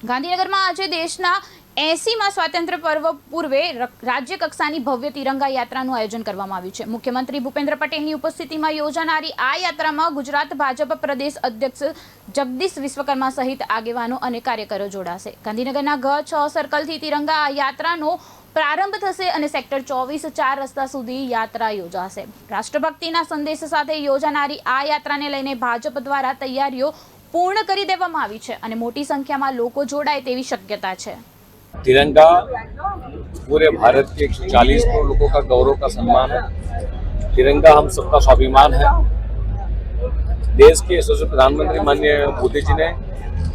ગાંધીનગરમાં આજે દેશના 80માં સ્વાતંત્ર્ય પર્વ પૂર્વે રાજ્ય કક્ષાની ભવ્ય તિરંગા યાત્રાનું આયોજન કરવામાં આવ્યું છે। મુખ્યમંત્રી ભૂપેન્દ્ર પટેલની ઉપસ્થિતિમાં યોજાનારી આ યાત્રામાં ગુજરાત ભાજપ પ્રદેશ અધ્યક્ષ જગદીશ વિશ્વકર્મા સહિત આગેવાનો અને કાર્યકરો જોડાશે। ગાંધીનગરના G6 સર્કલથી તિરંગા યાત્રાનો પ્રારંભ થશે અને સેક્ટર 24 4 રસ્તા સુધી યાત્રા યોજાશે। રાષ્ટ્રભક્તિના સંદેશ સાથે યોજાનારી આ યાત્રાને લઈને ભાજપ દ્વારા તૈયારીઓ पूर्ण કરી દેવામાં આવી છે અને મોટી સંખ્યામાં લોકો જોડાય તેવી શક્યતા છે। तिरंगा पूरे भारत के 140 करोड़ लोगों का गौरव का सम्मान है। तिरंगा हम सबका स्वाभिमान है। देश के यशस्वी प्रधानमंत्री माननीय मोदी जी ने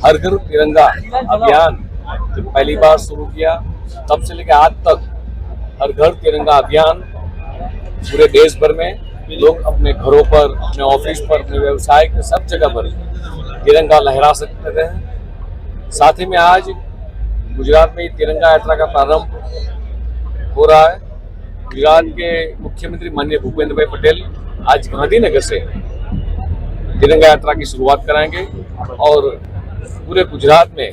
हर घर तिरंगा अभियान जब पहली बार शुरू किया तब से लेकर आज तक हर घर तिरंगा अभियान पूरे देश भर में लोग अपने घरों पर, अपने ऑफिस पर, अपने व्यवसाय के सब जगह पर तिरंगा लहरा सकते हैं। साथ ही में आज गुजरात में तिरंगा यात्रा का प्रारंभ हो रहा है। गुजरात के मुख्यमंत्री माननीय भूपेंद्र भाई पटेल आज गांधीनगर से तिरंगा यात्रा की शुरुआत कराएंगे और पूरे गुजरात में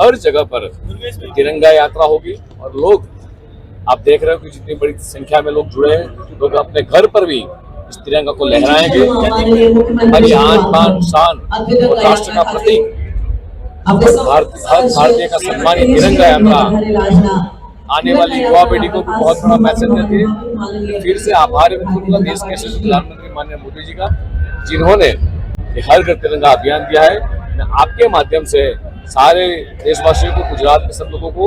हर जगह पर तिरंगा यात्रा होगी और लोग आप देख रहे हो कि जितनी बड़ी संख्या में लोग जुड़े हैं, लोग अपने घर पर भी इस तिरंगा को लहराएंगे। हमारी आन बान शान और राष्ट्र का प्रतीक हर भारतीय का सम्मान तिरंगा यात्रा आने वाली युवा पीढ़ी को बहुत बड़ा मैसेज देती है। फिर से आभार व्यक्त करूंगा देश के यशस्वी प्रधानमंत्री माननीय मोदी जी का, जिन्होंने हर घर तिरंगा अभियान दिया है। मैं आपके माध्यम से सारे देशवासियों को, गुजरात के सब लोगों को